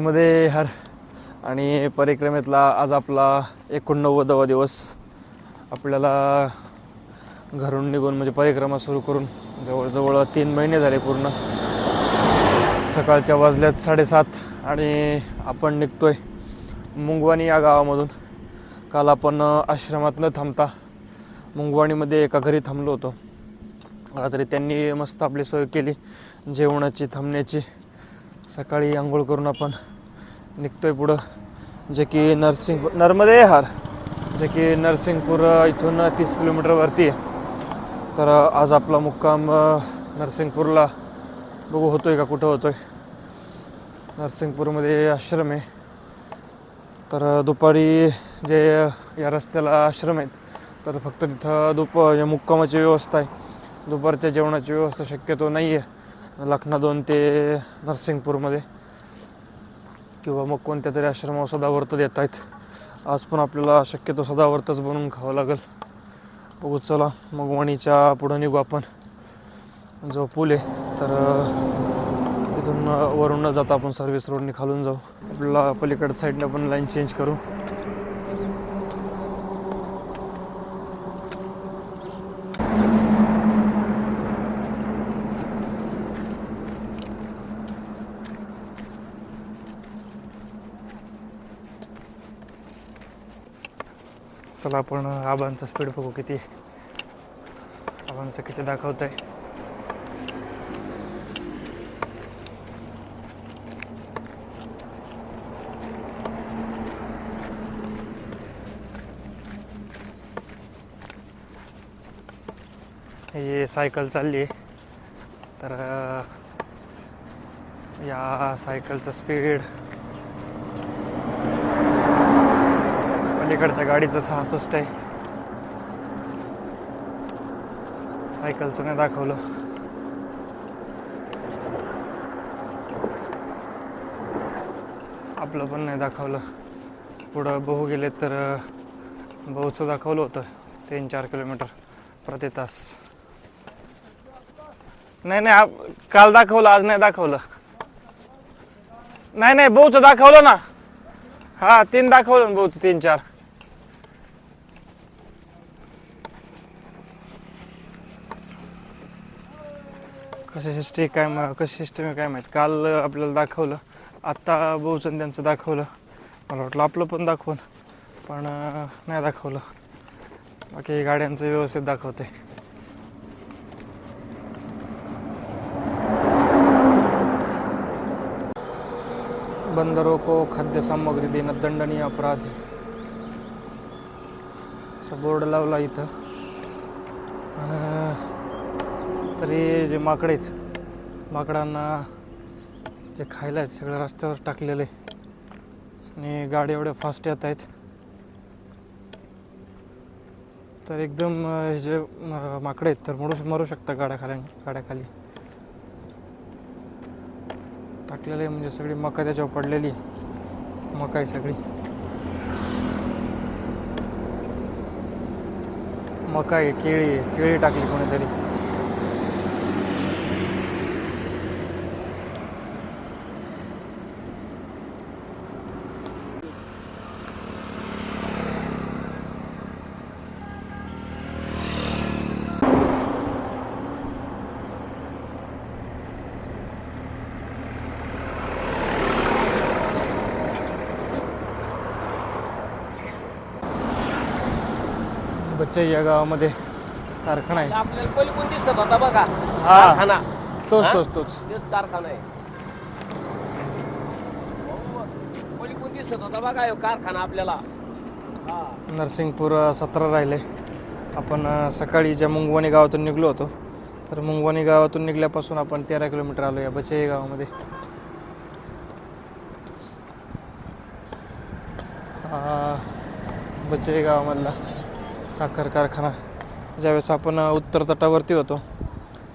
नर्मदे हर. आणि परिक्रमेतला आज आपला 89वा दिवस. आपल्याला घरून निघून म्हणजे परिक्रमा सुरू करून जवळजवळ 3 महिने झाले पूर्ण. सकाळच्या वाजल्यात 7:30 आणि आपण निघतोय मुंगवानी या गावामधून. काल आपण आश्रमात न थांबता मुंगवाणीमध्ये एका घरी थांबलो होतो. रात्री त्यांनी मस्त आपली सोय केली जेवणाची, थांबण्याची. सकाळी आंघोळ करून आपण निघतोय पुढं, जे की नर्मदे हार, जे की नरसिंगपूर इथून 30 किलोमीटरवरती आहे. तर आज आपला मुक्काम नरसिंगपूरला बघू होतोय का कुठं होतोय. नरसिंगपूरमध्ये आश्रम आहे. तर दुपारी जे या रस्त्याला आश्रम आहेत तर फक्त तिथं मुक्कामाची व्यवस्था आहे. दुपारच्या जेवणाची व्यवस्था शक्यतो नाही आहे लखना 2 ते नरसिंगपूरमध्ये, किंवा मग कोणत्या तरी आश्रमावर सदाव्रत देत आहेत. आज पण आपल्याला शक्यतो सदाव्रतच बनवून खावं लागेल. बघू चला, मग वणीच्या पुढं निघू आपण. जो पूल आहे तर तिथून वरून न जाता आपण सर्व्हिस रोडने खालून जाऊ. आपल्याला पलीकडच्या साईडनं पण लाईन चेंज करू. चला आपण आबांचा स्पीड बघू किती. आबांचं किती दाखवत आहे. हे सायकल चालली आहे तर या सायकलचं स्पीड पलीकडच्या गाडीचं 66 आहे. सायकलचं नाही दाखवलं. आपलं पण नाही दाखवलं. पुढं बहू गेले तर बहुचं दाखवलं होतं 3-4 किलोमीटर प्रति तास. नाही काल दाखवलं, आज नाही दाखवलं. नाही बहुचं दाखवलं ना. हा 3 दाखवलं बहुचं, 3-4. कशी सिस्टम आहे काय माहीत. काल आपल्याला दाखवलं, आत्ता बहुचं त्यांचं दाखवलं. मला वाटलं आपलं पण दाखवून, पण नाही दाखवलं. बाकी गाड्यांचं व्यवस्थित दाखवते. बंदरों को खाद्य सामग्री देणं दंडनीय अपराध आहे असं बोर्ड लावला इथं. तरी जे माकडे आहेत, माकडांना जे खायला आहेत सगळं रस्त्यावर टाकलेलं आहे. आणि गाड्या एवढ्या फास्ट येत आहेत तर एकदम हे जे माकडे आहेत तर मरू शकतात गाड्याखाली टाकलेलं आहे. म्हणजे सगळी मका त्याच्यावर पडलेली. मका आहे सगळी. मका आहे, केळी टाकली कोणीतरी. बच्चे या गावामध्ये कारखाना आहे. आपल्याला पलीकडून दिसत होता बघा कारखाना. तोच तेच कारखाना आहे. पलीकडून दिसत होता बघा कारखाना आपल्याला. नरसिंगपूर 17 राहिले. आपण सकाळी ज्या मुंगवानी गावातून निघलो होतो तर मुंगवानी गावातून निघल्यापासून आपण 13 किलोमीटर आलो या बच्चे गावामध्ये. बच्चे गावामधला साखर कारखाना. ज्यावेळेस आपण उत्तर तटावरती होतो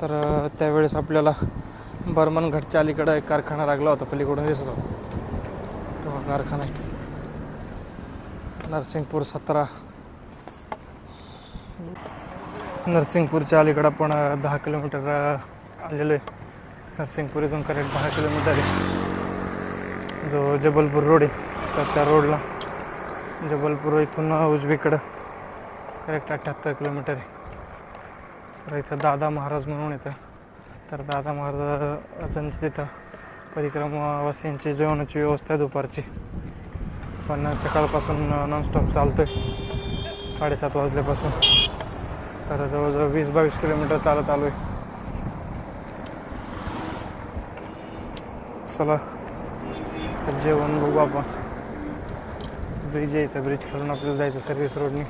तर त्यावेळेस आपल्याला बर्मनघाटच्या अलीकडं एक कारखाना लागला होता, पलीकडून दिसत होता तो कारखाना आहे. नरसिंगपूर 17. नरसिंगपूरच्या अलीकडं आपण 10 किलोमीटर आलेलो आहे. नरसिंगपूर इथून करेक्ट 10 किलोमीटर आहे. जो जबलपूर रोड आहे तर त्या रोडला जबलपूर इथून उजवीकडं करेक्ट 78 किलोमीटर आहे. तर इथं दादा महाराज म्हणून येतं. तर दादा महाराजांची तिथं परिक्रमावासियांची जेवणाची व्यवस्था आहे दुपारची. पण सकाळपासून नॉनस्टॉप चालतो आहे 7:30 वाजल्यापासून. तर जवळजवळ 20-22 किलोमीटर चालत आलो आहे. चला तर जेवण बघू आपण. ब्रिज आहे इथं, ब्रिज खालून आपल्याला जायचं सर्व्हिस रोडनी.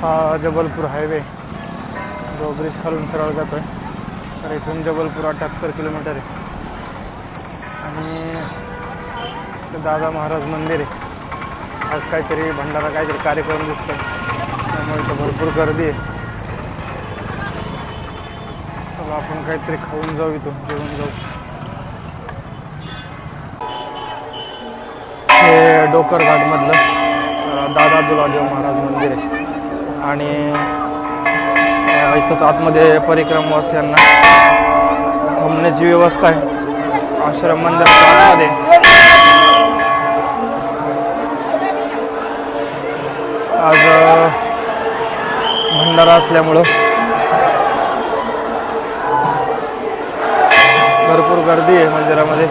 हा जबलपूर हायवे जो ब्रिज खालून सरळ जातो आहे. तर इथून जबलपूर 78 किलोमीटर आहे. आणि ते दादा महाराज मंदिर आहे. आज काहीतरी भंडारा काहीतरी कार्यक्रम दिसतो त्यामुळे इथं भरपूर गर्दी आहे. चला आपण काहीतरी खाऊन जाऊ, इथून जेवून जाऊ. हे डोकर घाटमधलं दादा दुलादेव महाराज मंदिर आहे. आणि इथंच आतमध्ये परिक्रमावासियांना थांबण्याची व्यवस्था आहे. आश्रम मंदिराच्या आतमध्ये आज भंडारा असल्यामुळं भरपूर गर्दी आहे मंदिरामध्ये.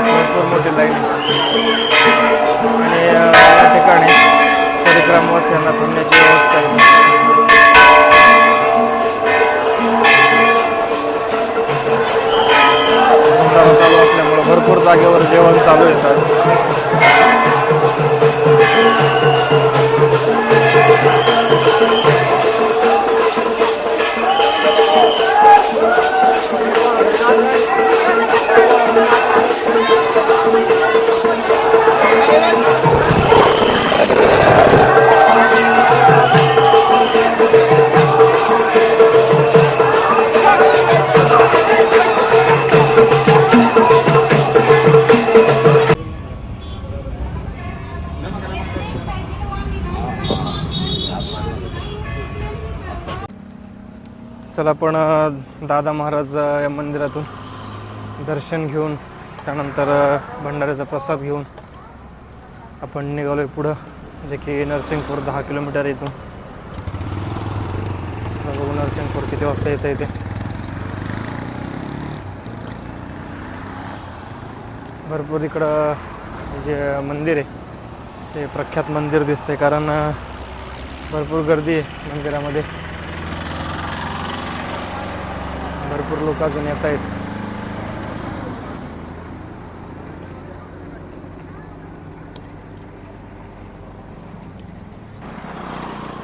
भरपूर मोठी लाईन आणि या ठिकाणी परिक्रमावासियांना थांबण्याची व्यवस्था आहे. भंडारा चालू असल्यामुळं भरपूर जागेवर जेवण चालू आहे आज. चला आपण दादा महाराज या मंदिरातून दर्शन घेऊन त्यानंतर भंडाऱ्याचा प्रसाद घेऊन आपण निघालो आहे पुढं, जे की नरसिंगपूर 10 किलोमीटर इथून. चला बघू नरसिंगपूर किती वाजता येतं इथे. भरपूर इकडं जे मंदिर आहे ते प्रख्यात मंदिर दिसते, कारण भरपूर गर्दी आहे मंदिरामध्ये. भरपूर लोक अजून येत आहेत.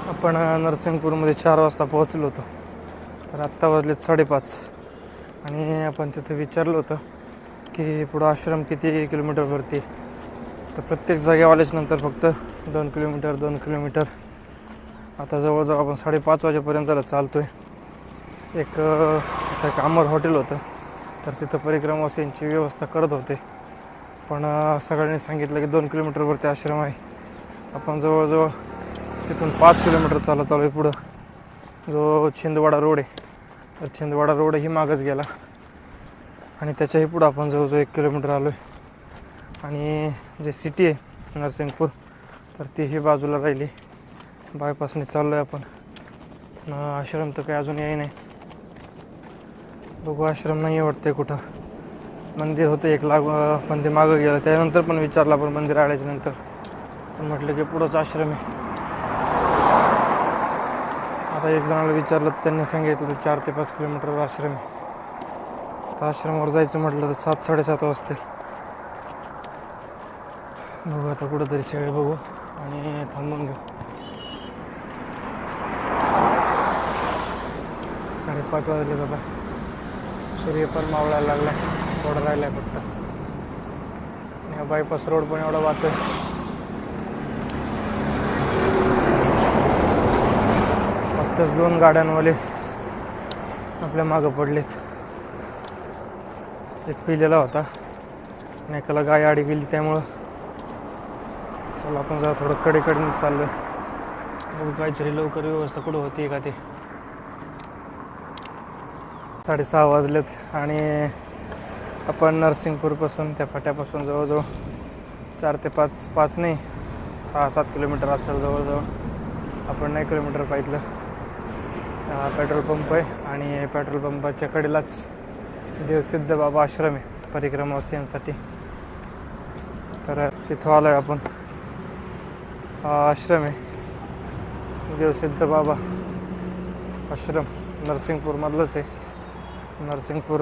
आपण नरसिंगपूरमध्ये 4 वाजता पोहोचलो होतो. तर आत्ता वाजले 5:30 आणि आपण तिथे विचारलं होतं की पुढं आश्रम किती किलोमीटरवरती. तर प्रत्येक जागेवर आल्याच्यानंतर फक्त 2 किलोमीटर. आता जवळजवळ आपण 5:30 वाजेपर्यंत चालतो आहे. तिथं एक अमर हॉटेल होतं, तर तिथं परिक्रमावासियांची व्यवस्था करत होते. पण सगळ्यांनी सांगितलं की 2 किलोमीटरवरती आश्रम आहे. आपण जवळजवळ तिथून 5 किलोमीटर चालत आलो आहे पुढं, जो छिंदवाडा रोड आहे. तर छिंदवाडा रोडही मागच गेला आणि त्याच्याही पुढं आपण जवळजवळ 1 किलोमीटर आलो आहे. आणि जे सिटी आहे नरसिंगपूर, तर तीही बाजूला राहिली. बायपासने चाललो आहे आपण. आश्रम तर काही अजून याही नाही. बघू, आश्रम नाही वाटते कुठं. मंदिर होतं एक पण ते मागं गेलं. त्यानंतर पण विचारलं आपण मंदिर आल्याच्या नंतर, पण म्हटलं की पुढंच आश्रम आहे. आता एक जणाला विचारलं तर त्यांनी सांगितलं 4 ते 5 किलोमीटरवर आश्रम आहे. तर आश्रमावर जायचं म्हटलं तर 7-7:30 वाजतील. बघू आता कुठंतरी शेळ बघू आणि थांबून घेऊ. 5:30 वाजले बाबा. सूर्य पण मावळायला लागला, थोडा राहिला आहे फक्त. ह्या बायपास रोड पण एवढा वाहतोय. फक्तच 2 गाड्यांवाले आपल्या मागं पडलेत. एक पिलेला होता आणि एकाला गाय आडी गेली. त्यामुळं चला आपण जरा थोडं कडेकडे चाललोय. बघू काहीतरी लवकर व्यवस्था कुठं होती का ते. 6:30 वाजलेत आणि आपण नरसिंगपूरपासून त्या फाट्यापासून जवळजवळ 4 ते 5 नाही 6-7 किलोमीटर असेल जवळजवळ. आपण 9 किलोमीटर पाहिलं. पेट्रोल पंप आहे आणि पेट्रोल पंपाच्या कडेलाच देवसिद्ध बाबा आश्रम आहे परिक्रमावासियांसाठी. तर तिथं आलो आहे आपण. हा आश्रम आहे देवसिद्ध बाबा आश्रम, नरसिंगपूरमधलंच आहे. नरसिंगपूर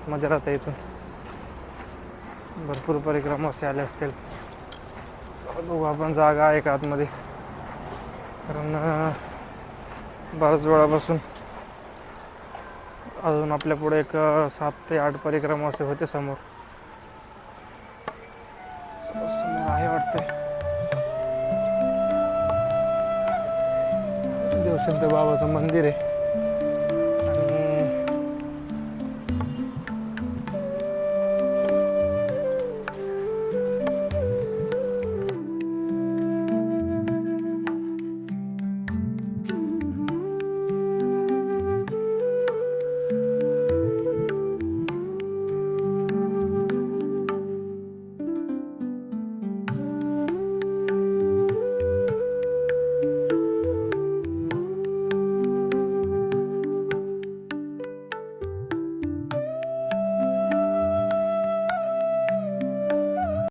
मध्ये राहतं. इथून भरपूर परिक्रमावासी आले असतील. बघू आपण जागा आहे का आतमध्ये, कारण बऱ्याच वेळापासून अजून आपल्या पुढे एक 7 ते 8 परिक्रमावासी होते समोर आहे वाटतंय. देवसिद्ध बाबाचं मंदिर आहे.